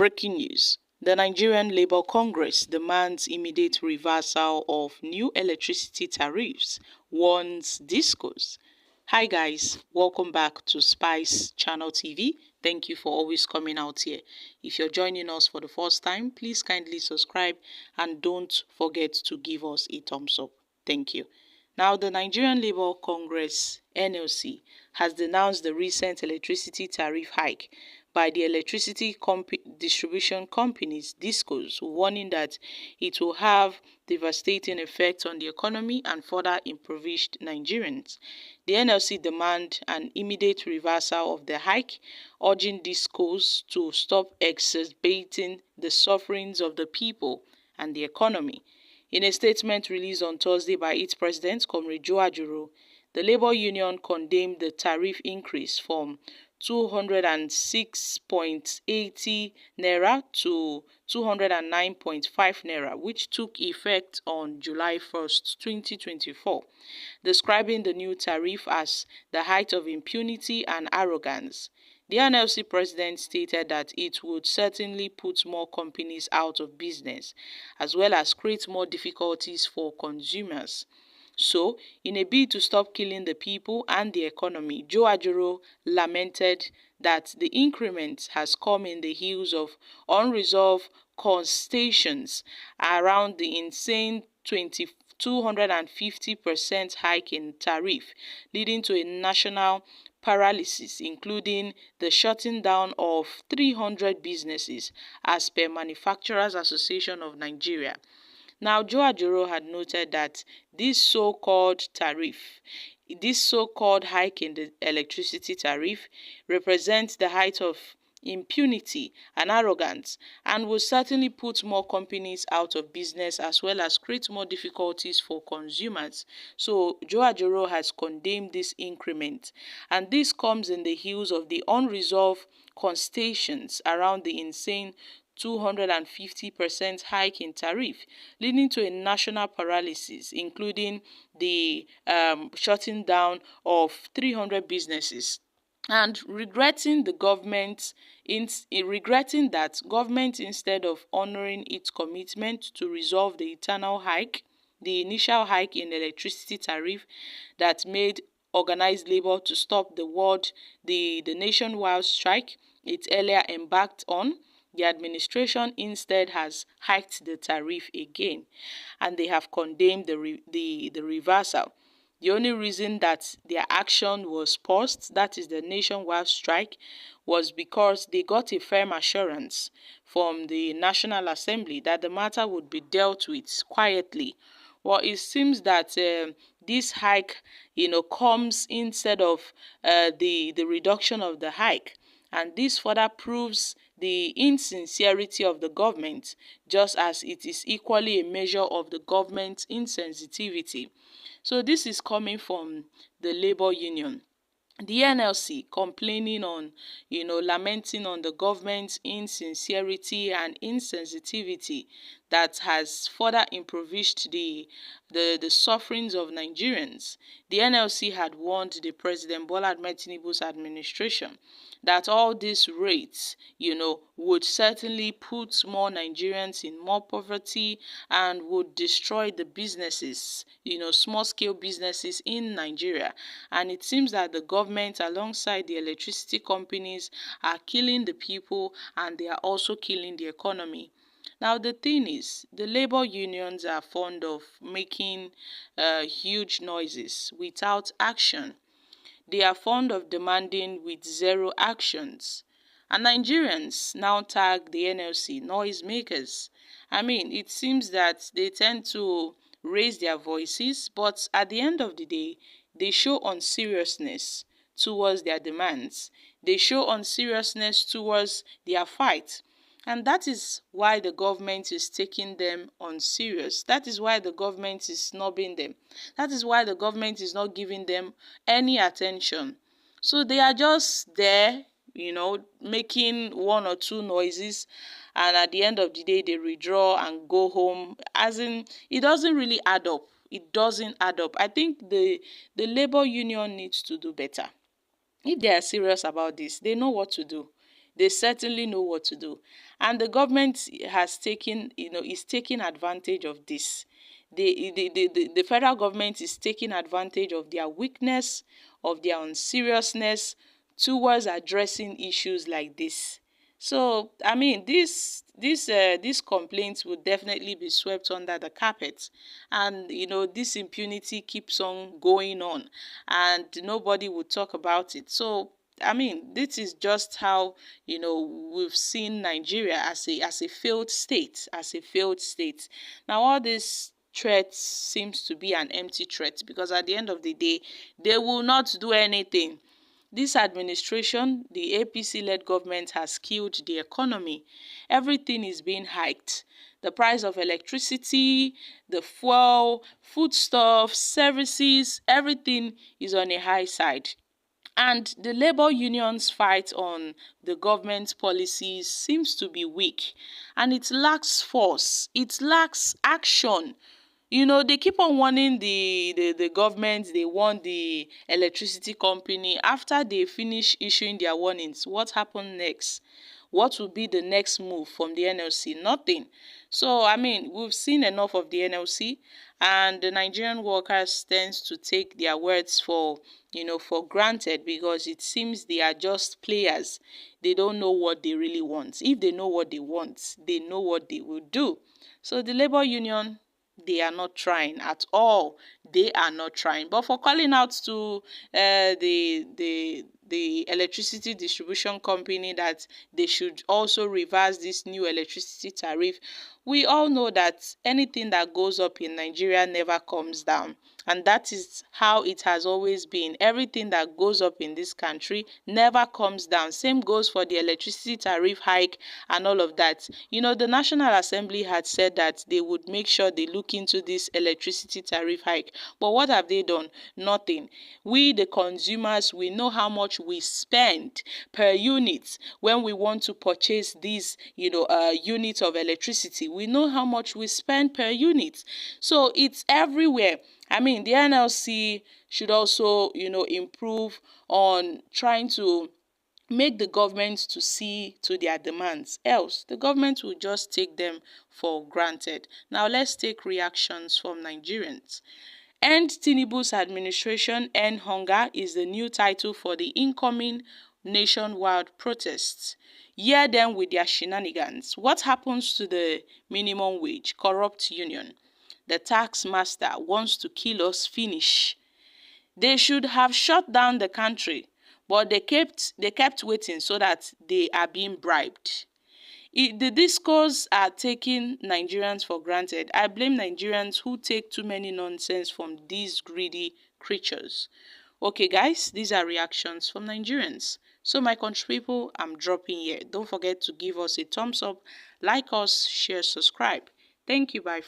Breaking news. The Nigerian Labour Congress demands immediate reversal of new electricity tariffs, warns discos. Hi guys, welcome back to Spice Channel TV. Thank you for always coming out here. If you're joining us for the first time, please kindly subscribe and don't forget to give us a thumbs up. Thank you. Now, the Nigerian Labour Congress (NLC) has denounced the recent electricity tariff hike by the electricity distribution companies (DISCOs), warning that it will have devastating effects on the economy and further impoverished Nigerians. The NLC demand an immediate reversal of the hike, urging DISCOs to stop exacerbating the sufferings of the people and the economy. In a statement released on Thursday by its president, Comrade Joe Ajuro, the labor union condemned the tariff increase from 206.80 naira to 209.5 naira, which took effect on July 1st, 2024, describing the new tariff as the height of impunity and arrogance. The NLC president stated that it would certainly put more companies out of business, as well as create more difficulties for consumers. So, in a bid to stop killing the people and the economy, Joe Ajuro lamented that the increment has come in the heels of unresolved contestations around the insane 250% hike in tariff, leading to a national paralysis, including the shutting down of 300 businesses, as per Manufacturers Association of Nigeria. Now, Joe Ajuro had noted that this so-called hike in the electricity tariff represents the height of impunity and arrogance, and will certainly put more companies out of business as well as create more difficulties for consumers. So Joe Ajuro has condemned this increment, and this comes in the heels of the unresolved contestations around the insane 250% hike in tariff, leading to a national paralysis, including the shutting down of 300 businesses. And regretting that government, instead of honoring its commitment to resolve the initial hike in electricity tariff that made organized labor to stop the nationwide strike it earlier embarked on, the administration instead has hiked the tariff again, and they have condemned the reversal. The only reason that their action was paused, that is the nationwide strike, was because they got a firm assurance from the National Assembly that the matter would be dealt with quietly. Well, it seems that this hike, comes instead of the reduction of the hike. And this further proves the insincerity of the government, just as it is equally a measure of the government's insensitivity. So this is coming from the labor union. The NLC complaining on, lamenting on the government's insincerity and insensitivity that has further impoverished the sufferings of Nigerians. The NLC had warned the President Bola Ahmed Tinubu's administration that all these rates, would certainly put more Nigerians in more poverty and would destroy the businesses, small-scale businesses in Nigeria. And it seems that the government, alongside the electricity companies, are killing the people, and they are also killing the economy. Now, the thing is, the labor unions are fond of making huge noises without action. They are fond of demanding with zero actions. And Nigerians now tag the NLC noisemakers. I mean, it seems that they tend to raise their voices, but at the end of the day, they show unseriousness towards their demands. They show unseriousness towards their fight. And that is why the government is taking them unserious. That is why the government is snubbing them. That is why the government is not giving them any attention. So they are just there, making one or two noises, and at the end of the day, they withdraw and go home. As in, it doesn't really add up. It doesn't add up. I think the labor union needs to do better. If they are serious about this, they know what to do. They certainly know what to do. And the government has taken, is taking advantage of this. The federal government is taking advantage of their weakness, of their unseriousness towards addressing issues like this. So, I mean, these complaints will definitely be swept under the carpet, and this impunity keeps on going on, and nobody will talk about it. So, I mean, this is just how we've seen Nigeria as a failed state, Now, all this threat seems to be an empty threat, because at the end of the day, they will not do anything. This administration, the APC-led government, has killed the economy. Everything is being hiked. The price of electricity, the fuel, foodstuffs, services, everything is on a high side. And the labor unions' fight on the government policies seems to be weak, and it lacks force, it lacks action. They keep on warning the government, they warn the electricity company. After they finish issuing their warnings, what happened next? What will be the next move from the NLC? Nothing. So, I mean, we've seen enough of the NLC, and the Nigerian workers tends to take their words for granted, because it seems they are just players. They don't know what they really want. If they know what they want, they know what they will do. So the labor union, they are not trying at all. They are not trying. But for calling out to the electricity distribution company that they should also reverse this new electricity tariff, we all know that anything that goes up in Nigeria never comes down. And that is how it has always been. Everything that goes up in this country never comes down. Same goes for the electricity tariff hike and all of that. The National Assembly had said that they would make sure they look into this electricity tariff hike. But what have they done? Nothing. We, the consumers, we know how much we spend per unit when we want to purchase these, units of electricity. We know how much we spend per unit. So it's everywhere. I mean, the NLC should also, improve on trying to make the government to see to their demands. Else, the government will just take them for granted. Now, let's take reactions from Nigerians. End Tinubu's administration, End Hunger is the new title for the incoming nationwide protests. Hear them with their shenanigans. What happens to the minimum wage? Corrupt union. The tax master wants to kill us finish. They should have shut down the country, but they kept waiting, so that they are being bribed. The discourse are taking Nigerians for granted. I blame Nigerians who take too many nonsense from these greedy creatures. Okay, guys, these are reactions from Nigerians. So, my country people, I'm dropping here. Don't forget to give us a thumbs up, like us, share, subscribe. Thank you. Bye.